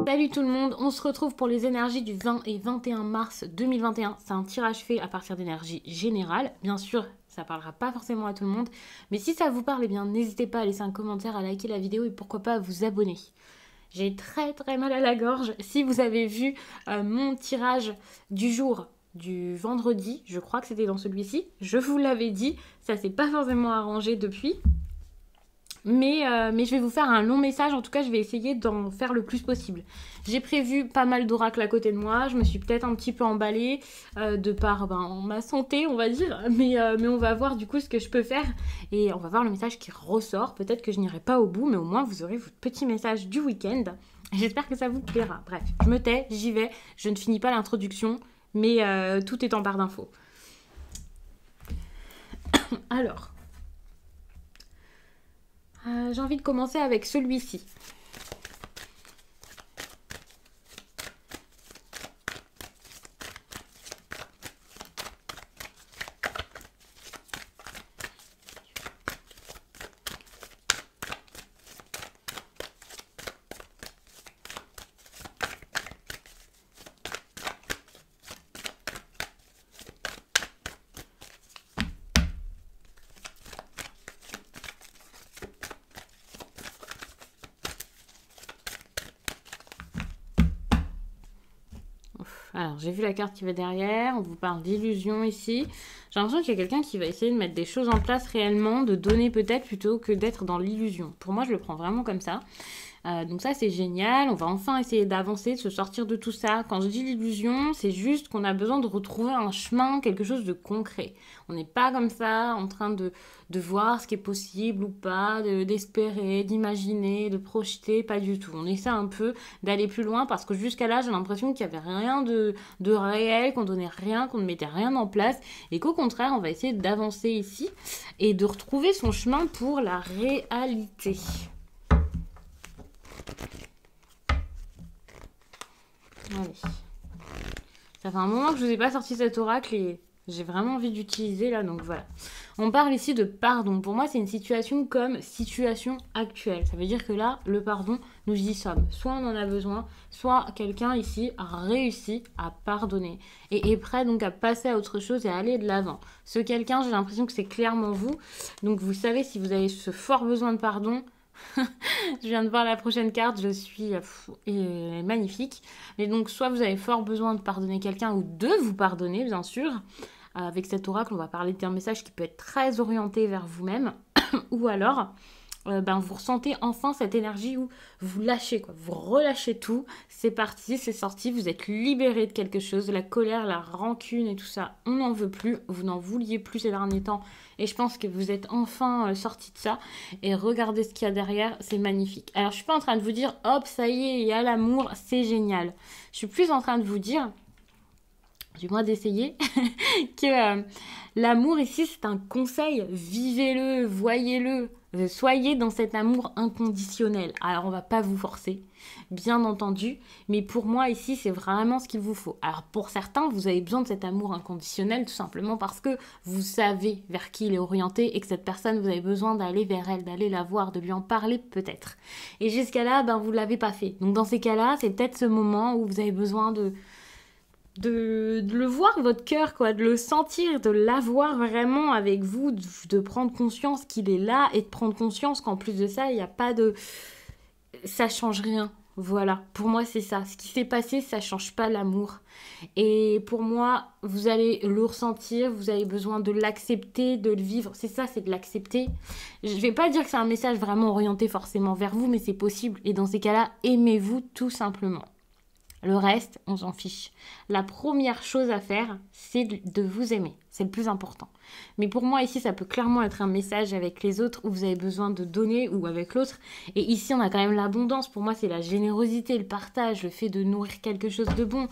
Salut tout le monde, on se retrouve pour les énergies du 20 et 21 mars 2021. C'est un tirage fait à partir d'énergie générale. Bien sûr, ça parlera pas forcément à tout le monde. Mais si ça vous parle, eh bien n'hésitez pas à laisser un commentaire, à liker la vidéo et pourquoi pas à vous abonner. J'ai très mal à la gorge. Si vous avez vu mon tirage du jour du vendredi, je crois que c'était dans celui-ci, je vous l'avais dit, ça s'est pas forcément arrangé depuis. Mais je vais vous faire un long message, en tout cas je vais essayer d'en faire le plus possible. J'ai prévu pas mal d'oracles à côté de moi, je me suis peut-être un petit peu emballée de par ma santé on va dire, mais on va voir du coup ce que je peux faire et on va voir le message qui ressort. Peut-être que je n'irai pas au bout, mais au moins vous aurez votre petit message du week-end. J'espère que ça vous plaira. Bref, je me tais, j'y vais, je ne finis pas l'introduction, mais tout est en barre d'infos. Alors... j'ai envie de commencer avec celui-ci. Alors, j'ai vu la carte qui va derrière, on vous parle d'illusion ici. J'ai l'impression qu'il y a quelqu'un qui va essayer de mettre des choses en place réellement, de donner peut-être plutôt que d'être dans l'illusion. Pour moi, je le prends vraiment comme ça. Donc ça, c'est génial. On va enfin essayer d'avancer, de se sortir de tout ça. Quand je dis l'illusion, c'est juste qu'on a besoin de retrouver un chemin, quelque chose de concret. On n'est pas comme ça en train de voir ce qui est possible ou pas, d'espérer, d'imaginer, de projeter, pas du tout. On essaie un peu d'aller plus loin parce que jusqu'à là, j'ai l'impression qu'il n'y avait rien de réel, qu'on donnait rien, qu'on ne mettait rien en place et qu'au contraire, on va essayer d'avancer ici et de retrouver son chemin pour la réalité. Allez. Ça fait un moment que je vous ai pas sorti cet oracle et j'ai vraiment envie d'utiliser là, donc voilà. On parle ici de pardon. Pour moi, c'est une situation comme situation actuelle. Ça veut dire que là, le pardon, nous y sommes. Soit on en a besoin, soit quelqu'un ici a réussi à pardonner et est prêt donc à passer à autre chose et à aller de l'avant. Ce quelqu'un, j'ai l'impression que c'est clairement vous. Donc vous savez si vous avez ce fort besoin de pardon. Je viens de voir la prochaine carte, je suis magnifique. Mais donc, soit vous avez fort besoin de pardonner quelqu'un ou de vous pardonner, bien sûr. Avec cet oracle, on va parler d'un message qui peut être très orienté vers vous-même. Ou alors, vous ressentez enfin cette énergie où vous lâchez, quoi. Vous relâchez tout, c'est parti, c'est sorti, vous êtes libéré de quelque chose, de la colère, la rancune et tout ça, on n'en veut plus, vous n'en vouliez plus ces derniers temps et je pense que vous êtes enfin sorti de ça et regardez ce qu'il y a derrière, c'est magnifique. Alors je suis pas en train de vous dire hop ça y est, il y a l'amour, c'est génial. Je suis plus en train de vous dire, du moins d'essayer, que l'amour ici c'est un conseil, vivez-le, voyez-le. Soyez dans cet amour inconditionnel. Alors, on va pas vous forcer, bien entendu, mais pour moi, ici, c'est vraiment ce qu'il vous faut. Alors, pour certains, vous avez besoin de cet amour inconditionnel, tout simplement parce que vous savez vers qui il est orienté et que cette personne, vous avez besoin d'aller vers elle, d'aller la voir, de lui en parler peut-être. Et jusqu'à là, vous ne l'avez pas fait. Donc, dans ces cas-là, c'est peut-être ce moment où vous avez besoin de le voir, votre cœur, quoi, de le sentir, de l'avoir vraiment avec vous, de prendre conscience qu'il est là et de prendre conscience qu'en plus de ça, il n'y a pas de... Ça change rien. Voilà, pour moi c'est ça. Ce qui s'est passé, ça change pas l'amour. Et pour moi, vous allez le ressentir, vous avez besoin de l'accepter, de le vivre. C'est ça, c'est de l'accepter. Je vais pas dire que c'est un message vraiment orienté forcément vers vous, mais c'est possible. Et dans ces cas-là, aimez-vous tout simplement. Le reste, on s'en fiche. La première chose à faire, c'est de vous aimer. C'est le plus important. Mais pour moi, ici, ça peut clairement être un message avec les autres où vous avez besoin de donner ou avec l'autre. Et ici, on a quand même l'abondance. Pour moi, c'est la générosité, le partage, le fait de nourrir quelque chose de bon,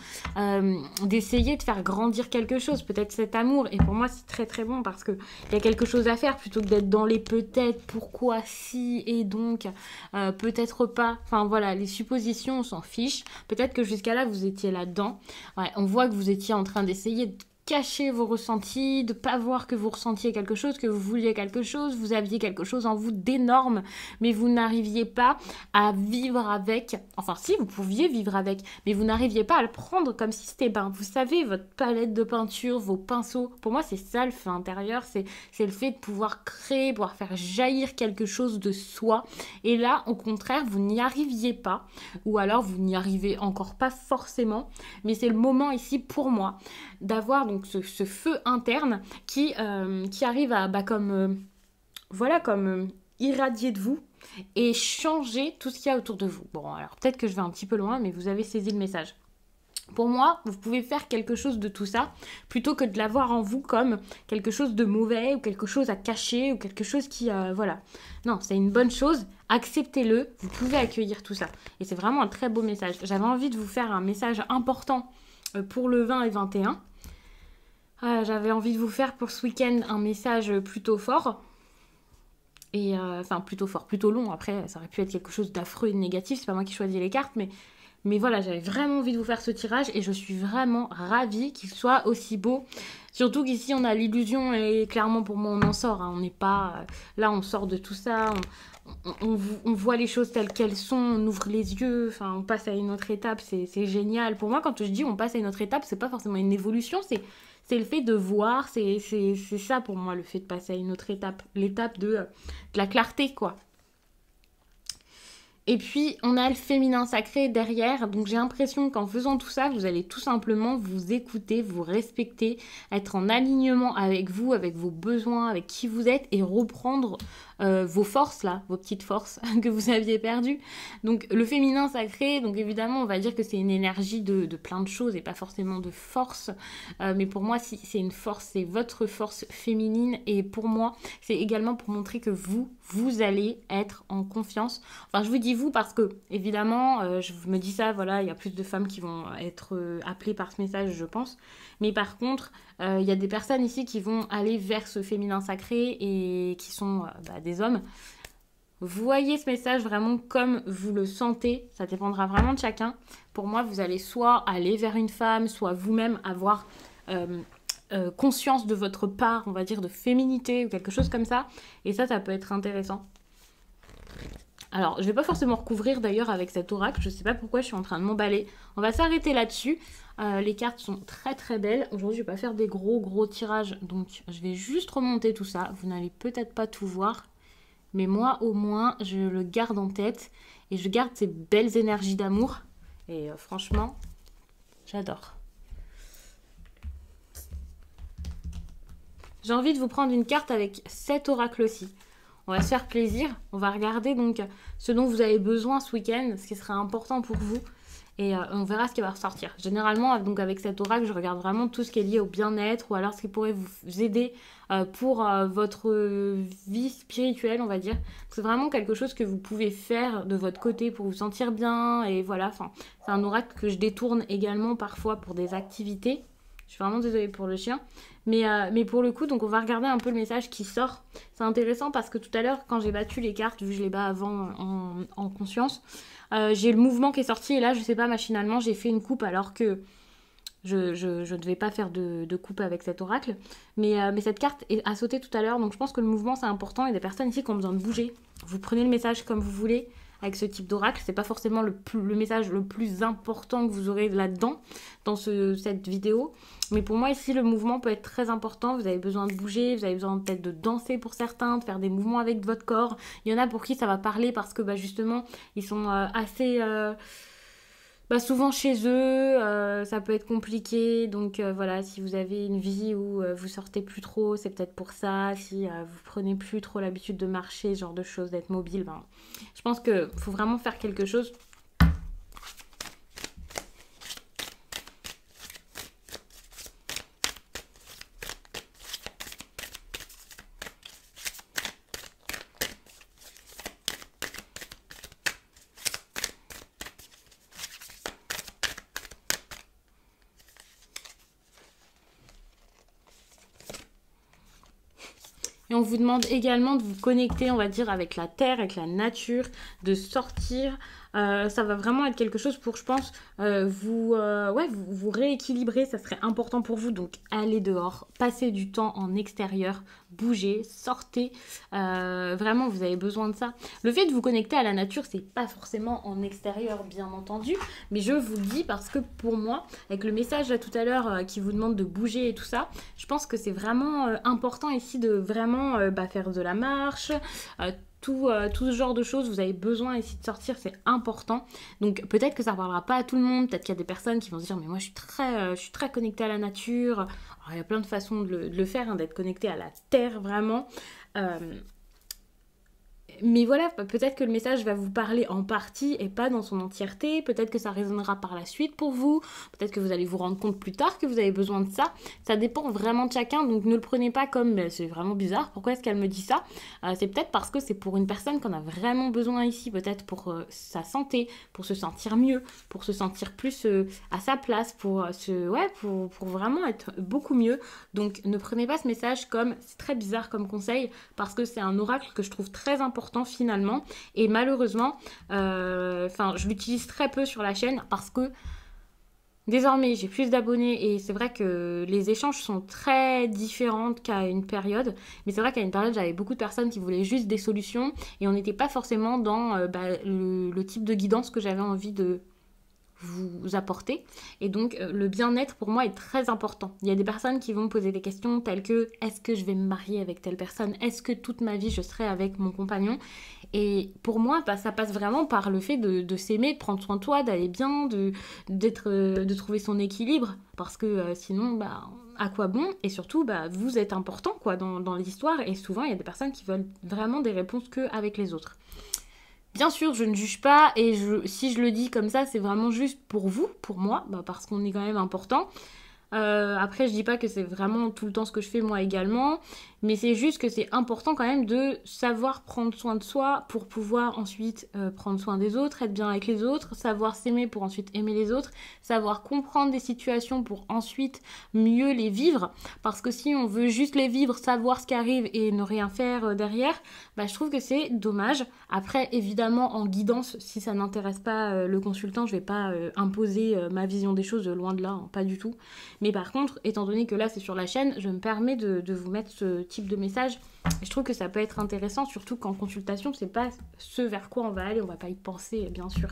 d'essayer de faire grandir quelque chose, peut-être cet amour. Et pour moi, c'est très très bon parce qu'il y a quelque chose à faire plutôt que d'être dans les peut-être, pourquoi, si et donc, peut-être pas. Enfin voilà, les suppositions, on s'en fiche. Peut-être que jusqu'à là, vous étiez là-dedans. Ouais, on voit que vous étiez en train d'essayer de cacher vos ressentis, de pas voir que vous ressentiez quelque chose, que vous vouliez quelque chose, vous aviez quelque chose en vous d'énorme, mais vous n'arriviez pas à vivre avec. Enfin si, vous pouviez vivre avec, mais vous n'arriviez pas à le prendre comme si c'était, vous savez, votre palette de peinture, vos pinceaux. Pour moi, c'est ça le feu intérieur, c'est le fait de pouvoir créer, pouvoir faire jaillir quelque chose de soi. Et là, au contraire, vous n'y arriviez pas, ou alors vous n'y arrivez encore pas forcément, mais c'est le moment ici pour moi d'avoir donc ce feu interne qui arrive à irradier de vous et changer tout ce qu'il y a autour de vous. Bon, alors peut-être que je vais un petit peu loin, mais vous avez saisi le message. Pour moi, vous pouvez faire quelque chose de tout ça, plutôt que de l'avoir en vous comme quelque chose de mauvais, ou quelque chose à cacher, ou quelque chose qui... voilà. Non, c'est une bonne chose, acceptez-le, vous pouvez accueillir tout ça. Et c'est vraiment un très beau message. J'avais envie de vous faire un message important pour le 20 et 21. J'avais envie de vous faire pour ce week-end un message plutôt fort. Et plutôt fort, plutôt long. Après, ça aurait pu être quelque chose d'affreux et de négatif, c'est pas moi qui choisis les cartes, mais voilà, j'avais vraiment envie de vous faire ce tirage et je suis vraiment ravie qu'il soit aussi beau. Surtout qu'ici, on a l'illusion et clairement pour moi, on en sort. On n'est pas... là, on sort de tout ça, on voit les choses telles qu'elles sont, on ouvre les yeux, on passe à une autre étape, c'est génial. Pour moi, quand je dis on passe à une autre étape, c'est pas forcément une évolution, c'est le fait de voir, c'est ça pour moi, le fait de passer à une autre étape. L'étape de la clarté, quoi. Et puis, on a le féminin sacré derrière. Donc, j'ai l'impression qu'en faisant tout ça, vous allez tout simplement vous écouter, vous respecter, être en alignement avec vous, avec vos besoins, avec qui vous êtes et reprendre vos forces, là, vos petites forces que vous aviez perdues. Donc, le féminin sacré, donc évidemment, on va dire que c'est une énergie de plein de choses et pas forcément de force. Mais pour moi, si c'est une force, c'est votre force féminine. Et pour moi, c'est également pour montrer que vous allez être en confiance. Enfin, je vous dis vous parce que, évidemment, je me dis ça, voilà, il y a plus de femmes qui vont être appelées par ce message, je pense. Mais par contre, il y a des personnes ici qui vont aller vers ce féminin sacré et qui sont des hommes. Voyez ce message vraiment comme vous le sentez. Ça dépendra vraiment de chacun. Pour moi, vous allez soit aller vers une femme, soit vous-même avoir... conscience de votre part, on va dire, de féminité ou quelque chose comme ça. Et ça peut être intéressant. Alors, je vais pas forcément recouvrir d'ailleurs avec cet oracle. Je sais pas pourquoi je suis en train de m'emballer. On va s'arrêter là-dessus. Les cartes sont très très belles. Aujourd'hui, je vais pas faire des gros tirages. Donc, je vais juste remonter tout ça. Vous n'allez peut-être pas tout voir. Mais moi, au moins, je le garde en tête. Et je garde ces belles énergies d'amour. Et franchement, j'adore. J'ai envie de vous prendre une carte avec cet oracle aussi. On va se faire plaisir. On va regarder donc ce dont vous avez besoin ce week-end, ce qui sera important pour vous. Et on verra ce qui va ressortir. Généralement, donc avec cet oracle, je regarde vraiment tout ce qui est lié au bien-être ou alors ce qui pourrait vous aider pour votre vie spirituelle, on va dire. C'est vraiment quelque chose que vous pouvez faire de votre côté pour vous sentir bien. Et voilà, c'est un oracle que je détourne également parfois pour des activités. Je suis vraiment désolée pour le chien. Mais pour le coup, donc on va regarder un peu le message qui sort. C'est intéressant parce que tout à l'heure, quand j'ai battu les cartes, vu que je les bats avant en conscience, j'ai le mouvement qui est sorti. Et là, je sais pas, machinalement, j'ai fait une coupe alors que je ne devais pas faire de coupe avec cet oracle. Mais cette carte a sauté tout à l'heure. Donc je pense que le mouvement, c'est important. Il y a des personnes ici qui ont besoin de bouger. Vous prenez le message comme vous voulez. Avec ce type d'oracle, c'est pas forcément le message le plus important que vous aurez là-dedans, dans cette vidéo. Mais pour moi, ici, le mouvement peut être très important. Vous avez besoin de bouger, vous avez besoin peut-être de danser pour certains, de faire des mouvements avec votre corps. Il y en a pour qui ça va parler parce que justement, ils sont assez... souvent chez eux, ça peut être compliqué. Donc voilà, si vous avez une vie où vous sortez plus trop, c'est peut-être pour ça. Si vous prenez plus trop l'habitude de marcher, ce genre de choses, d'être mobile, je pense qu'il faut vraiment faire quelque chose. Et on vous demande également de vous connecter, on va dire, avec la terre, avec la nature, de sortir Ça va vraiment être quelque chose pour, je pense, vous rééquilibrer. Ça serait important pour vous. Donc, allez dehors, passez du temps en extérieur, bougez, sortez. Vraiment, vous avez besoin de ça. Le fait de vous connecter à la nature, c'est pas forcément en extérieur, bien entendu. Mais je vous le dis parce que pour moi, avec le message là tout à l'heure qui vous demande de bouger et tout ça, je pense que c'est vraiment important ici de vraiment faire de la marche, tout ce genre de choses. Vous avez besoin ici de sortir, c'est important. Donc peut-être que ça ne parlera pas à tout le monde, peut-être qu'il y a des personnes qui vont se dire mais moi je suis très connectée à la nature. Alors, il y a plein de façons de le faire, hein, d'être connecté à la terre vraiment. Euh, mais voilà, peut-être que le message va vous parler en partie et pas dans son entièreté. Peut-être que ça résonnera par la suite pour vous. Peut-être que vous allez vous rendre compte plus tard que vous avez besoin de ça. Ça dépend vraiment de chacun, donc ne le prenez pas comme c'est vraiment bizarre. Pourquoi est-ce qu'elle me dit ça? C'est peut-être parce que c'est pour une personne qu'on a vraiment besoin ici. Peut-être pour sa santé, pour se sentir mieux, pour se sentir plus à sa place, pour vraiment être beaucoup mieux. Donc ne prenez pas ce message comme, c'est très bizarre comme conseil, parce que c'est un oracle que je trouve très important finalement, et malheureusement je l'utilise très peu sur la chaîne parce que désormais j'ai plus d'abonnés et c'est vrai que les échanges sont très différents qu'à une période, mais c'est vrai qu'à une période j'avais beaucoup de personnes qui voulaient juste des solutions et on n'était pas forcément dans le type de guidance que j'avais envie de vous apporter. Et donc, le bien-être pour moi est très important. Il y a des personnes qui vont me poser des questions telles que est-ce que je vais me marier avec telle personne? Est-ce que toute ma vie je serai avec mon compagnon? Et pour moi, ça passe vraiment par le fait de s'aimer, de prendre soin de toi, d'aller bien, de trouver son équilibre. Parce que sinon, à quoi bon? Et surtout, vous êtes important quoi, dans l'histoire. Et souvent, il y a des personnes qui veulent vraiment des réponses qu'avec les autres. Bien sûr, je ne juge pas et si je le dis comme ça, c'est vraiment juste pour vous, pour moi, parce qu'on est quand même important. Après, je dis pas que c'est vraiment tout le temps ce que je fais moi également, mais c'est juste que c'est important quand même de savoir prendre soin de soi pour pouvoir ensuite prendre soin des autres, être bien avec les autres, savoir s'aimer pour ensuite aimer les autres, savoir comprendre des situations pour ensuite mieux les vivre, parce que si on veut juste les vivre, savoir ce qui arrive et ne rien faire derrière, je trouve que c'est dommage. Après, évidemment, en guidance, si ça n'intéresse pas le consultant, je vais pas imposer ma vision des choses, loin de là, hein, pas du tout. Mais par contre, étant donné que là c'est sur la chaîne, je me permets de vous mettre ce type de message. Et je trouve que ça peut être intéressant, surtout qu'en consultation, c'est pas ce vers quoi on va aller, on va pas y penser, bien sûr.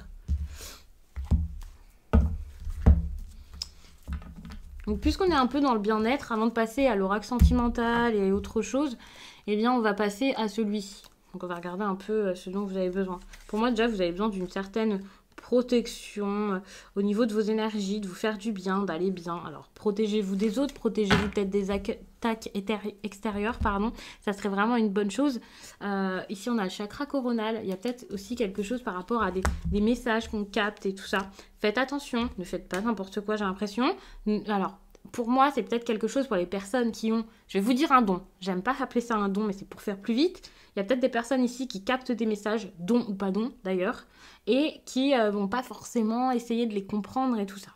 Donc puisqu'on est un peu dans le bien-être, avant de passer à l'oracle sentimental et autre chose, eh bien on va passer à celui-ci. Donc on va regarder un peu ce dont vous avez besoin. Pour moi déjà, vous avez besoin d'une certaine protection au niveau de vos énergies, de vous faire du bien, d'aller bien. Alors protégez-vous des autres, protégez-vous peut-être des attaques extérieures, pardon. Ça serait vraiment une bonne chose. Ici on a le chakra coronal. Il y a peut-être aussi quelque chose par rapport à des messages qu'on capte et tout ça. Faites attention, ne faites pas n'importe quoi, j'ai l'impression. Alors pour moi, c'est peut-être quelque chose pour les personnes qui ont, je vais vous dire un don. J'aime pas appeler ça un don, mais c'est pour faire plus vite. Il y a peut-être des personnes ici qui captent des messages, don ou pas don d'ailleurs, et qui vont pas forcément essayer de les comprendre et tout ça.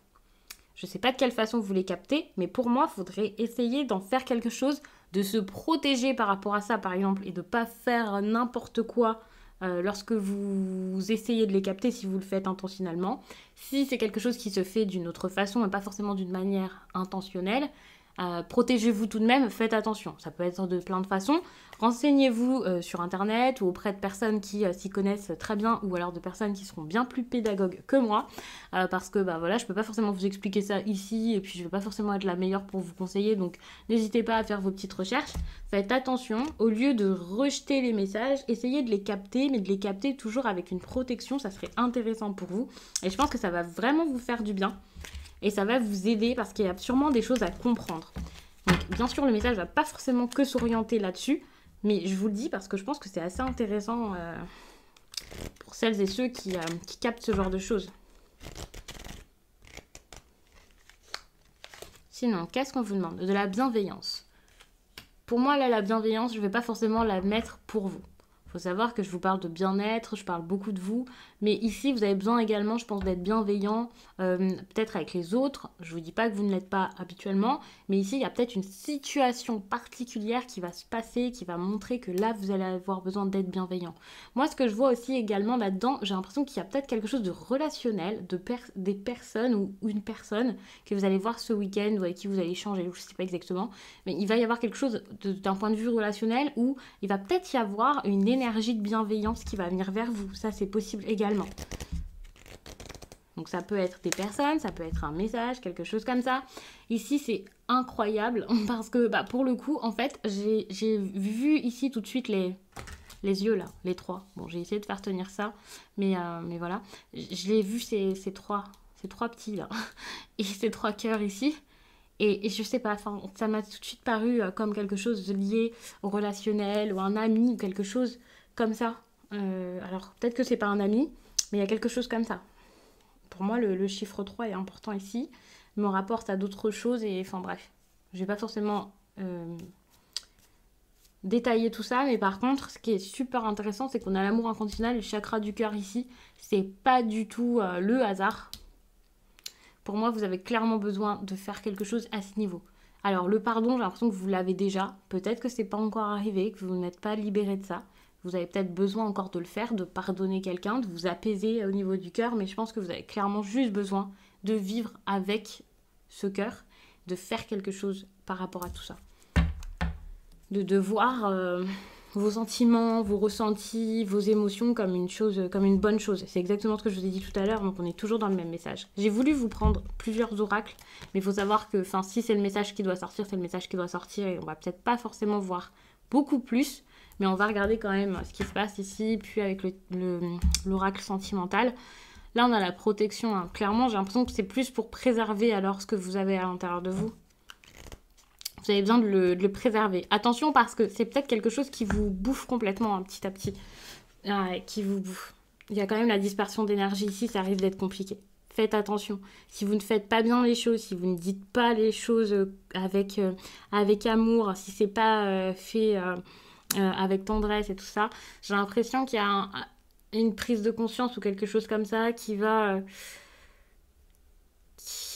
Je sais pas de quelle façon vous les captez, mais pour moi, il faudrait essayer d'en faire quelque chose, de se protéger par rapport à ça, par exemple, et de pas faire n'importe quoi lorsque vous essayez de les capter, si vous le faites intentionnellement. Si c'est quelque chose qui se fait d'une autre façon et pas forcément d'une manière intentionnelle, protégez-vous tout de même, faites attention. Ça peut être de plein de façons. Renseignez-vous sur internet ou auprès de personnes qui s'y connaissent très bien ou alors de personnes qui seront bien plus pédagogues que moi parce que je peux pas forcément vous expliquer ça ici et puis je vais pas forcément être la meilleure pour vous conseiller, donc n'hésitez pas à faire vos petites recherches. Faites attention, au lieu de rejeter les messages, essayez de les capter, mais de les capter toujours avec une protection, ça serait intéressant pour vous et je pense que ça va vraiment vous faire du bien. Et ça va vous aider parce qu'il y a sûrement des choses à comprendre. Donc bien sûr, le message ne va pas forcément que s'orienter là-dessus, mais je vous le dis parce que je pense que c'est assez intéressant pour celles et ceux qui captent ce genre de choses. Sinon, qu'est-ce qu'on vous demande? De la bienveillance. Pour moi, là, la bienveillance, je ne vais pas forcément la mettre pour vous. faut savoir que je vous parle de bien-être, je parle beaucoup de vous, mais ici vous avez besoin également, je pense, d'être bienveillant, peut-être avec les autres. Je vous dis pas que vous ne l'êtes pas habituellement, mais ici il y a peut-être une situation particulière qui va se passer, qui va montrer que là vous allez avoir besoin d'être bienveillant. Moi, ce que je vois aussi également là-dedans, j'ai l'impression qu'il y a peut-être quelque chose de relationnel, des personnes ou une personne que vous allez voir ce week-end ou avec qui vous allez échanger, je sais pas exactement, mais il va y avoir quelque chose d'un point de vue relationnel où il va peut-être y avoir une énergie de bienveillance qui va venir vers vous. Ça, c'est possible également. Donc ça peut être des personnes, ça peut être un message, quelque chose comme ça. Ici, c'est incroyable parce que pour le coup, en fait, j'ai vu ici tout de suite les yeux là, les trois. Bon, j'ai essayé de faire tenir ça, mais voilà. Je l'ai vu ces trois petits là et ces trois cœurs ici. Et je sais pas, ça m'a tout de suite paru comme quelque chose de lié au relationnel ou un ami ou quelque chose comme ça. Alors peut-être que c'est pas un ami, mais il y a quelque chose comme ça. Pour moi, le chiffre 3 est important ici, me rapporte à d'autres choses et enfin bref. Je vais pas forcément détailler tout ça, mais par contre, ce qui est super intéressant, c'est qu'on a l'amour inconditionnel, le chakra du cœur ici. C'est pas du tout le hasard. Pour moi, vous avez clairement besoin de faire quelque chose à ce niveau. Alors, le pardon, j'ai l'impression que vous l'avez déjà. Peut-être que c'est pas encore arrivé, que vous n'êtes pas libéré de ça. Vous avez peut-être besoin encore de le faire, de pardonner quelqu'un, de vous apaiser au niveau du cœur. Mais je pense que vous avez clairement juste besoin de vivre avec ce cœur, de faire quelque chose par rapport à tout ça. De voir vos sentiments, vos ressentis, vos émotions comme une chose, comme une bonne chose. C'est exactement ce que je vous ai dit tout à l'heure, donc on est toujours dans le même message. J'ai voulu vous prendre plusieurs oracles, mais il faut savoir que si c'est le message qui doit sortir, c'est le message qui doit sortir, et on va peut-être pas forcément voir beaucoup plus, mais on va regarder quand même ce qui se passe ici, puis avec l'oracle sentimental. Là, on a la protection, hein. Clairement, j'ai l'impression que c'est plus pour préserver alors ce que vous avez à l'intérieur de vous. Vous avez besoin de le préserver. Attention parce que c'est peut-être quelque chose qui vous bouffe complètement petit à petit. Qui vous bouffe. Il y a quand même la dispersion d'énergie ici, ça risque d'être compliqué. Faites attention. Si vous ne faites pas bien les choses, si vous ne dites pas les choses avec amour, si c'est pas fait avec tendresse et tout ça, j'ai l'impression qu'il y a une prise de conscience ou quelque chose comme ça qui va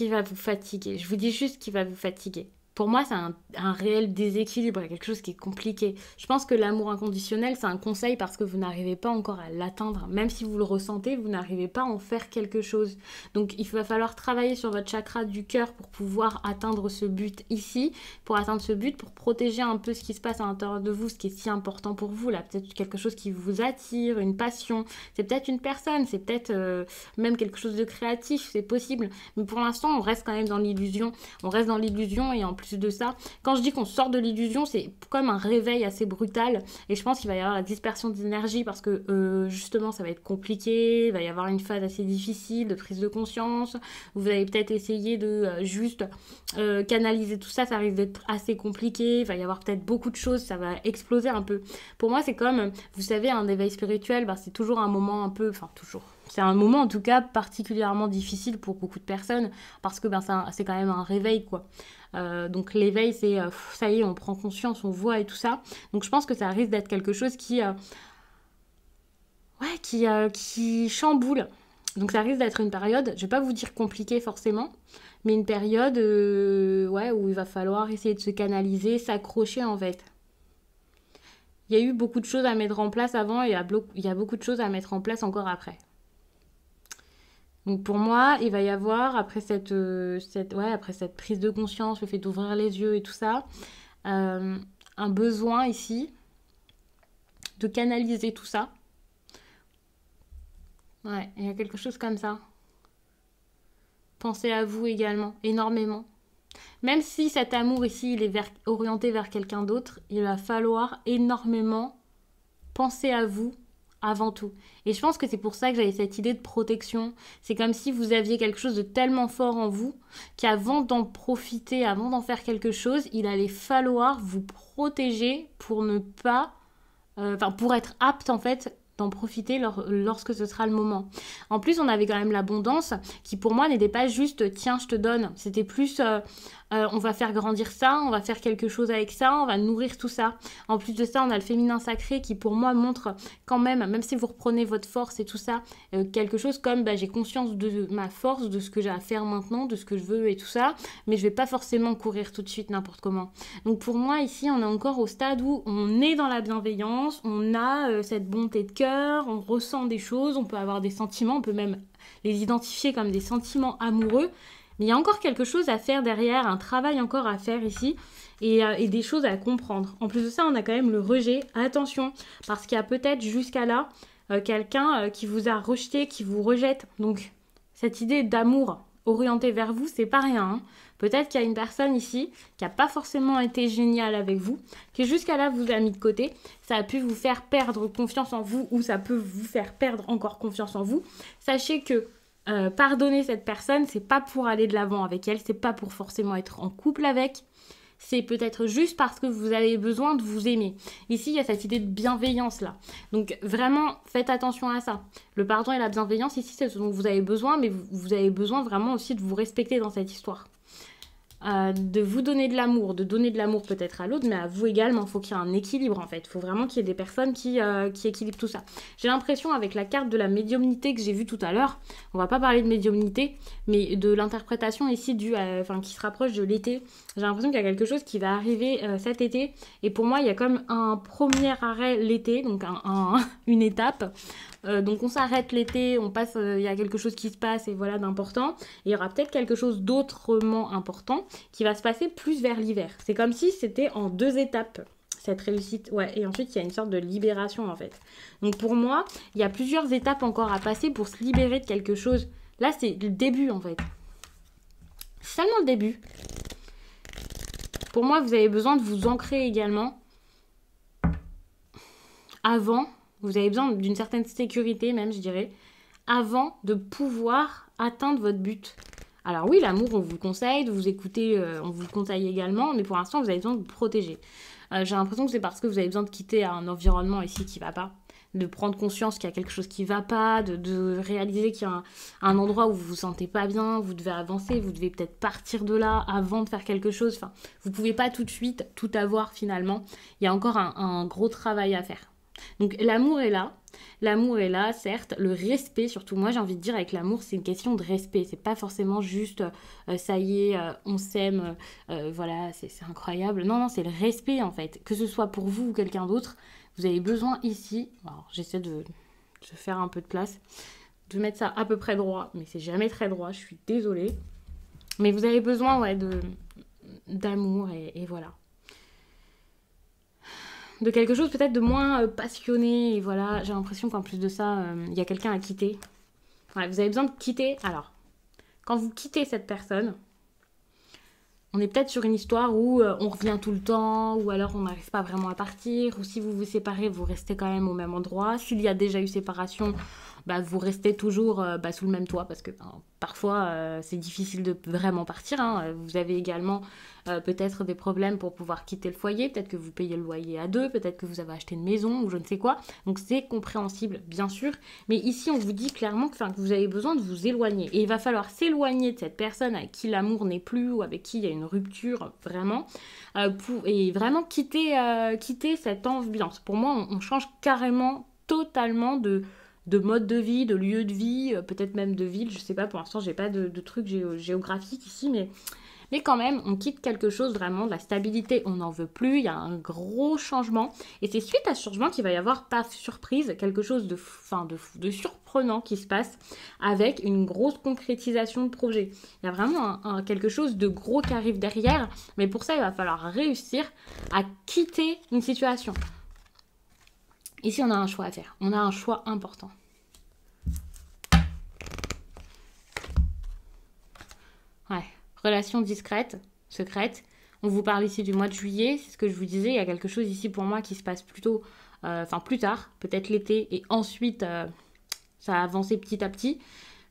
vous fatiguer. Je vous dis juste qu'il va vous fatiguer. Pour moi, c'est un réel déséquilibre, quelque chose qui est compliqué. Je pense que l'amour inconditionnel, c'est un conseil parce que vous n'arrivez pas encore à l'atteindre. Même si vous le ressentez, vous n'arrivez pas à en faire quelque chose. Donc, il va falloir travailler sur votre chakra du cœur pour pouvoir atteindre ce but ici, pour atteindre ce but, pour protéger un peu ce qui se passe à l'intérieur de vous, ce qui est si important pour vous. Là, peut-être quelque chose qui vous attire, une passion. C'est peut-être une personne, c'est peut-être même quelque chose de créatif, c'est possible. Mais pour l'instant, on reste quand même dans l'illusion. On reste dans l'illusion et en plus de ça, quand je dis qu'on sort de l'illusion, c'est comme un réveil assez brutal et je pense qu'il va y avoir la dispersion d'énergie parce que justement ça va être compliqué, il va y avoir une phase assez difficile de prise de conscience, vous allez peut-être essayer de juste canaliser tout ça, ça risque d'être assez compliqué, il va y avoir peut-être beaucoup de choses, ça va exploser un peu. Pour moi c'est comme, vous savez, un éveil spirituel, c'est toujours un moment un peu, c'est un moment en tout cas particulièrement difficile pour beaucoup de personnes parce que c'est quand même un réveil quoi. Donc l'éveil c'est ça y est, on prend conscience, on voit et tout ça. Donc je pense que ça risque d'être quelque chose qui chamboule. Donc ça risque d'être une période, je vais pas vous dire compliquée forcément, mais une période où il va falloir essayer de se canaliser, s'accrocher en fait. Il y a eu beaucoup de choses à mettre en place avant et il y a beaucoup de choses à mettre en place encore après. Donc pour moi, il va y avoir, après cette prise de conscience, le fait d'ouvrir les yeux et tout ça, un besoin ici de canaliser tout ça. Ouais, il y a quelque chose comme ça. Pensez à vous également, énormément. Même si cet amour ici, il est orienté vers quelqu'un d'autre, il va falloir énormément penser à vous avant tout. Et je pense que c'est pour ça que j'avais cette idée de protection. C'est comme si vous aviez quelque chose de tellement fort en vous qu'avant d'en profiter, avant d'en faire quelque chose, il allait falloir vous protéger pour ne pas... pour être apte en fait d'en profiter lorsque ce sera le moment. En plus, on avait quand même l'abondance qui pour moi n'était pas juste tiens, je te donne. C'était plus on va faire grandir ça, on va faire quelque chose avec ça, on va nourrir tout ça. En plus de ça, on a le féminin sacré qui pour moi montre quand même si vous reprenez votre force et tout ça, quelque chose comme j'ai conscience de ma force, de ce que j'ai à faire maintenant, de ce que je veux et tout ça, mais je vais pas forcément courir tout de suite n'importe comment. Donc pour moi ici, on est encore au stade où on est dans la bienveillance, on a cette bonté de cœur, on ressent des choses, on peut avoir des sentiments, on peut même les identifier comme des sentiments amoureux, mais il y a encore quelque chose à faire derrière, un travail encore à faire ici, et des choses à comprendre. En plus de ça, on a quand même le rejet. Attention, parce qu'il y a peut-être jusqu'à là quelqu'un qui vous a rejeté, qui vous rejette. Donc, cette idée d'amour orienté vers vous, c'est pas rien. Hein. Peut-être qu'il y a une personne ici qui n'a pas forcément été géniale avec vous, qui jusqu'à là vous a mis de côté. Ça a pu vous faire perdre confiance en vous, ou ça peut vous faire perdre encore confiance en vous. Sachez que pardonner cette personne, c'est pas pour aller de l'avant avec elle, c'est pas pour forcément être en couple avec, c'est peut-être juste parce que vous avez besoin de vous aimer. Ici, il y a cette idée de bienveillance là. Donc vraiment, faites attention à ça. Le pardon et la bienveillance, ici, c'est ce dont vous avez besoin, mais vous avez besoin vraiment aussi de vous respecter dans cette histoire. De vous donner de l'amour, de donner de l'amour peut-être à l'autre, mais à vous également. Il faut qu'il y ait un équilibre en fait. Il faut vraiment qu'il y ait des personnes qui équilibrent tout ça. J'ai l'impression avec la carte de la médiumnité que j'ai vue tout à l'heure, on va pas parler de médiumnité, mais de l'interprétation ici qui se rapproche de l'été. J'ai l'impression qu'il y a quelque chose qui va arriver cet été. Et pour moi, il y a comme un premier arrêt l'été, donc une étape. Donc on s'arrête l'été, on passe, il y a quelque chose qui se passe et voilà d'important. Et il y aura peut-être quelque chose d'autrement important qui va se passer plus vers l'hiver. C'est comme si c'était en 2 étapes, cette réussite. Ouais, et ensuite il y a une sorte de libération en fait. Donc pour moi, il y a plusieurs étapes encore à passer pour se libérer de quelque chose. Là, c'est le début en fait. C'est seulement le début. Pour moi, vous avez besoin de vous ancrer également avant. Vous avez besoin d'une certaine sécurité même, je dirais, avant de pouvoir atteindre votre but. Alors oui, l'amour, on vous le conseille, de vous écouter, on vous le conseille également, mais pour l'instant, vous avez besoin de vous protéger. J'ai l'impression que c'est parce que vous avez besoin de quitter un environnement ici qui ne va pas, de prendre conscience qu'il y a quelque chose qui ne va pas, de réaliser qu'il y a un endroit où vous ne vous sentez pas bien, vous devez avancer, vous devez peut-être partir de là avant de faire quelque chose. Enfin, vous ne pouvez pas tout de suite tout avoir finalement. Il y a encore un gros travail à faire. Donc l'amour est là, certes, le respect surtout, moi j'ai envie de dire avec l'amour c'est une question de respect, c'est pas forcément juste ça y est, on s'aime, voilà, c'est incroyable, non, c'est le respect en fait, que ce soit pour vous ou quelqu'un d'autre, vous avez besoin ici, alors j'essaie de faire un peu de place, de mettre ça à peu près droit, mais c'est jamais très droit, je suis désolée, mais vous avez besoin d'amour et voilà. De quelque chose peut-être de moins passionné, et voilà, j'ai l'impression qu'en plus de ça, il y a quelqu'un à quitter. Ouais, vous avez besoin de quitter. Alors, quand vous quittez cette personne, on est peut-être sur une histoire où on revient tout le temps, ou alors on n'arrive pas vraiment à partir, ou si vous vous séparez, vous restez quand même au même endroit. S'il y a déjà eu séparation, vous restez toujours sous le même toit, parce que parfois c'est difficile de vraiment partir. Hein. Vous avez également peut-être des problèmes pour pouvoir quitter le foyer, peut-être que vous payez le loyer à 2, peut-être que vous avez acheté une maison ou je ne sais quoi. Donc c'est compréhensible, bien sûr. Mais ici, on vous dit clairement que vous avez besoin de vous éloigner. Et il va falloir s'éloigner de cette personne avec qui l'amour n'est plus ou avec qui il y a une rupture, vraiment. Et vraiment quitter cette ambiance. Pour moi, on change carrément, totalement de mode de vie, de lieu de vie, peut-être même de ville, je sais pas, pour l'instant j'ai pas de trucs géographiques ici, mais quand même, on quitte quelque chose vraiment, de la stabilité, on n'en veut plus, il y a un gros changement, et c'est suite à ce changement qu'il va y avoir, pas surprise, quelque chose de surprenant qui se passe, avec une grosse concrétisation de projet. Il y a vraiment quelque chose de gros qui arrive derrière, mais pour ça il va falloir réussir à quitter une situation. Ici, on a un choix à faire. On a un choix important. Ouais. Relation discrète, secrète. On vous parle ici du mois de juillet. C'est ce que je vous disais. Il y a quelque chose ici pour moi qui se passe plutôt... plus tard. Peut-être l'été. Et ensuite, ça a avancé petit à petit.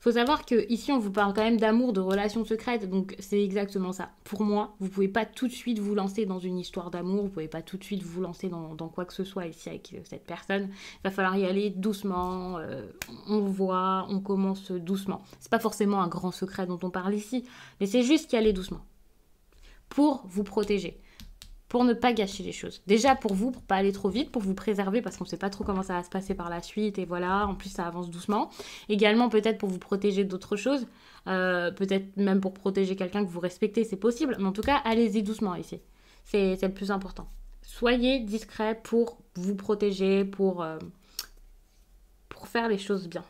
Faut savoir que ici on vous parle quand même d'amour, de relations secrètes, donc c'est exactement ça. Pour moi, vous pouvez pas tout de suite vous lancer dans une histoire d'amour, vous pouvez pas tout de suite vous lancer dans quoi que ce soit ici avec cette personne. Il va falloir y aller doucement, on voit, on commence doucement. C'est pas forcément un grand secret dont on parle ici, mais c'est juste y aller doucement. Pour vous protéger. Pour ne pas gâcher les choses. Déjà pour vous, pour pas aller trop vite, pour vous préserver parce qu'on sait pas trop comment ça va se passer par la suite et voilà, en plus ça avance doucement. Également peut-être pour vous protéger d'autres choses, peut-être même pour protéger quelqu'un que vous respectez, c'est possible, mais en tout cas allez-y doucement ici. C'est le plus important. Soyez discret pour vous protéger, pour faire les choses bien.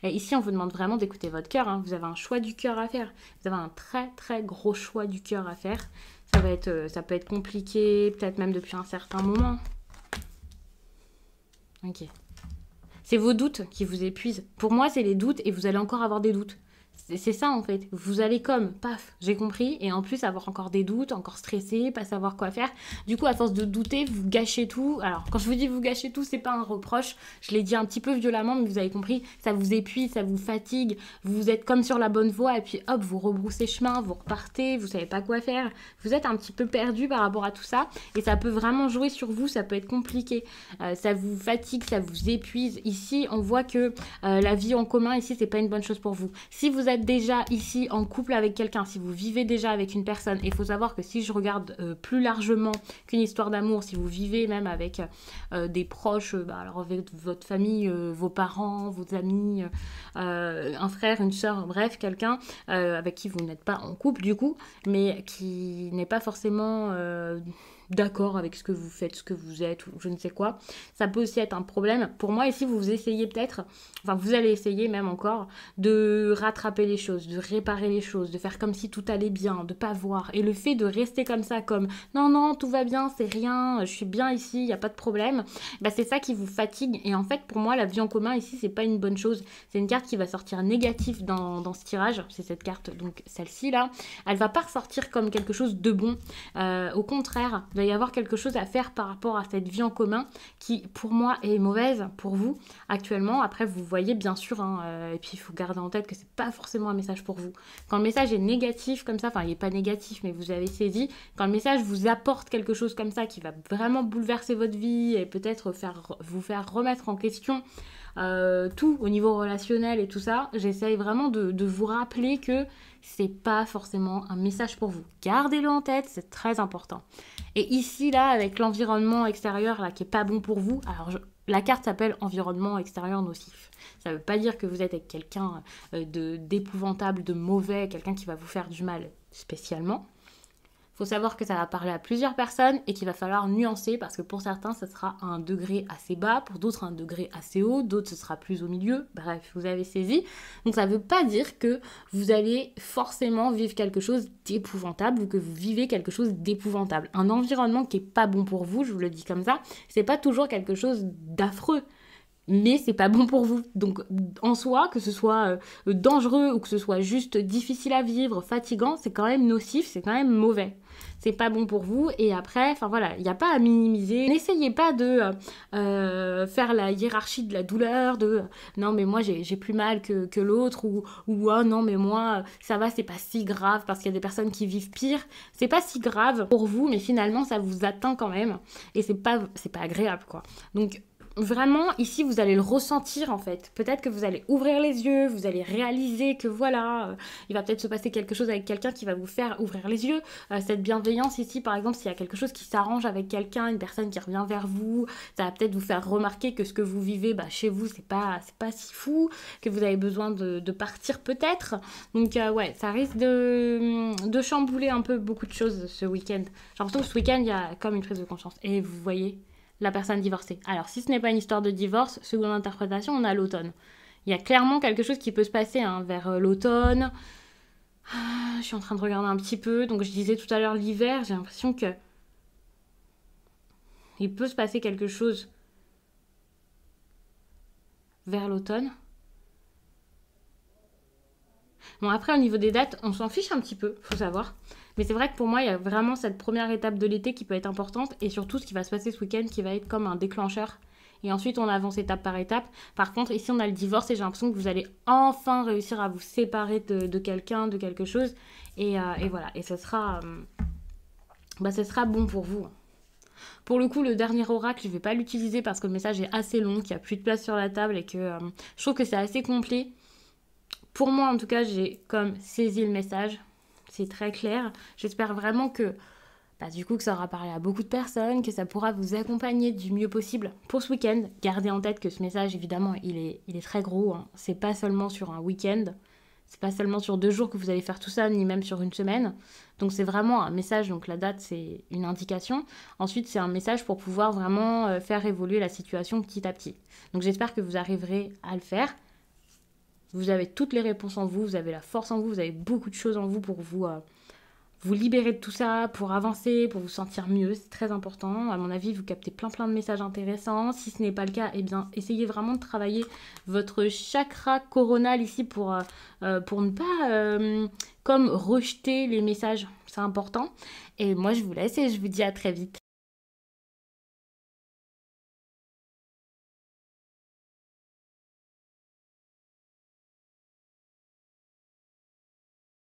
Et ici, on vous demande vraiment d'écouter votre cœur. Hein. Vous avez un choix du cœur à faire. Vous avez un très très gros choix du cœur à faire. Ça peut être compliqué, peut-être même depuis un certain moment. Ok. C'est vos doutes qui vous épuisent. Pour moi, c'est les doutes et vous allez encore avoir des doutes. C'est ça en fait. Vous allez comme, paf, j'ai compris, et en plus avoir encore des doutes, encore stressé, pas savoir quoi faire. Du coup, à force de douter, vous gâchez tout. Alors, quand je vous dis vous gâchez tout, c'est pas un reproche. Je l'ai dit un petit peu violemment, mais vous avez compris. Ça vous épuise, ça vous fatigue. Vous êtes comme sur la bonne voie, et puis hop, vous rebroussez chemin, vous repartez, vous savez pas quoi faire. Vous êtes un petit peu perdu par rapport à tout ça, et ça peut vraiment jouer sur vous. Ça peut être compliqué. Ça vous fatigue, ça vous épuise. Ici, on voit que la vie en commun ici, c'est pas une bonne chose pour vous. Si vous êtes déjà ici en couple avec quelqu'un, si vous vivez déjà avec une personne, et il faut savoir que si je regarde plus largement qu'une histoire d'amour, si vous vivez même avec des proches, alors avec votre famille, vos parents, vos amis, un frère, une soeur, bref, quelqu'un avec qui vous n'êtes pas en couple du coup, mais qui n'est pas forcément d'accord avec ce que vous faites, ce que vous êtes, ou je ne sais quoi, ça peut aussi être un problème. Pour moi, ici, vous essayez peut-être, enfin, vous allez essayer même encore, de rattraper les choses, de réparer les choses, de faire comme si tout allait bien, de pas voir. Et le fait de rester comme ça, comme « non, non, tout va bien, c'est rien, je suis bien ici, il n'y a pas de problème », c'est ça qui vous fatigue. Et en fait, pour moi, la vie en commun, ici, c'est pas une bonne chose. C'est une carte qui va sortir négative dans ce tirage. C'est cette carte, donc celle-ci, là. Elle va pas ressortir comme quelque chose de bon. Au contraire, il va y avoir quelque chose à faire par rapport à cette vie en commun qui, pour moi, est mauvaise pour vous actuellement. Après, vous voyez, bien sûr, et puis il faut garder en tête que c'est pas forcément un message pour vous. Quand le message est négatif comme ça, enfin, il est pas négatif, mais vous avez saisi, quand le message vous apporte quelque chose comme ça qui va vraiment bouleverser votre vie et peut-être vous faire remettre en question tout au niveau relationnel et tout ça, j'essaye vraiment de vous rappeler que c'est pas forcément un message pour vous. Gardez-le en tête, c'est très important. Et ici, là, avec l'environnement extérieur là, qui est pas bon pour vous, alors la carte s'appelle environnement extérieur nocif. Ça veut pas dire que vous êtes avec quelqu'un d'épouvantable, de mauvais, quelqu'un qui va vous faire du mal spécialement. Il faut savoir que ça va parler à plusieurs personnes et qu'il va falloir nuancer parce que pour certains, ça sera à un degré assez bas, pour d'autres, un degré assez haut, d'autres, ce sera plus au milieu. Bref, vous avez saisi. Donc, ça ne veut pas dire que vous allez forcément vivre quelque chose d'épouvantable ou que vous vivez quelque chose d'épouvantable. Un environnement qui n'est pas bon pour vous, je vous le dis comme ça, c'est pas toujours quelque chose d'affreux. Mais c'est pas bon pour vous. Donc en soi, que ce soit dangereux ou que ce soit juste difficile à vivre, fatigant, c'est quand même nocif, c'est quand même mauvais. C'est pas bon pour vous. Et après, enfin voilà, il n'y a pas à minimiser. N'essayez pas de faire la hiérarchie de la douleur, de non mais moi j'ai plus mal que l'autre, ou oh non mais moi ça va, c'est pas si grave, parce qu'il y a des personnes qui vivent pire. C'est pas si grave pour vous, mais finalement ça vous atteint quand même. Et c'est pas agréable quoi. Donc vraiment, ici, vous allez le ressentir, en fait. Peut-être que vous allez ouvrir les yeux, vous allez réaliser que, voilà, il va peut-être se passer quelque chose avec quelqu'un qui va vous faire ouvrir les yeux. Cette bienveillance ici, par exemple, s'il y a quelque chose qui s'arrange avec quelqu'un, une personne qui revient vers vous, ça va peut-être vous faire remarquer que ce que vous vivez, chez vous, c'est pas si fou, que vous avez besoin de partir, peut-être. Donc, ouais, ça risque de chambouler un peu beaucoup de choses ce week-end. J'ai l'impression que ce week-end, il y a comme une prise de conscience. Et vous voyez la personne divorcée. Alors, si ce n'est pas une histoire de divorce, seconde interprétation, on a l'automne. Il y a clairement quelque chose qui peut se passer vers l'automne. Je suis en train de regarder un petit peu. Donc, je disais tout à l'heure l'hiver. J'ai l'impression que il peut se passer quelque chose vers l'automne. Bon, après, au niveau des dates, on s'en fiche un petit peu, faut savoir. Mais c'est vrai que pour moi, il y a vraiment cette première étape de l'été qui peut être importante. Et surtout, ce qui va se passer ce week-end qui va être comme un déclencheur. et ensuite on avance étape par étape. Par contre, ici on a le divorce et j'ai l'impression que vous allez enfin réussir à vous séparer de quelqu'un, de quelque chose. Et voilà, et ce sera bon pour vous. Pour le coup, le dernier oracle, je ne vais pas l'utiliser parce que le message est assez long, qu'il n'y a plus de place sur la table et que je trouve que c'est assez complet. Pour moi, en tout cas, j'ai comme saisi le message. C'est très clair. J'espère vraiment que, du coup, que ça aura parlé à beaucoup de personnes, que ça pourra vous accompagner du mieux possible pour ce week-end. Gardez en tête que ce message, évidemment, il est très gros. Hein. C'est pas seulement sur un week-end. C'est pas seulement sur 2 jours que vous allez faire tout ça, ni même sur une semaine. Donc c'est vraiment un message, donc la date c'est une indication. Ensuite c'est un message pour pouvoir vraiment faire évoluer la situation petit à petit. Donc j'espère que vous arriverez à le faire. Vous avez toutes les réponses en vous, vous avez la force en vous, vous avez beaucoup de choses en vous pour vous libérer de tout ça, pour avancer, pour vous sentir mieux, c'est très important. À mon avis, vous captez plein de messages intéressants. Si ce n'est pas le cas, eh bien, essayez vraiment de travailler votre chakra coronal ici pour ne pas comme rejeter les messages. C'est important. Et moi, je vous laisse et je vous dis à très vite.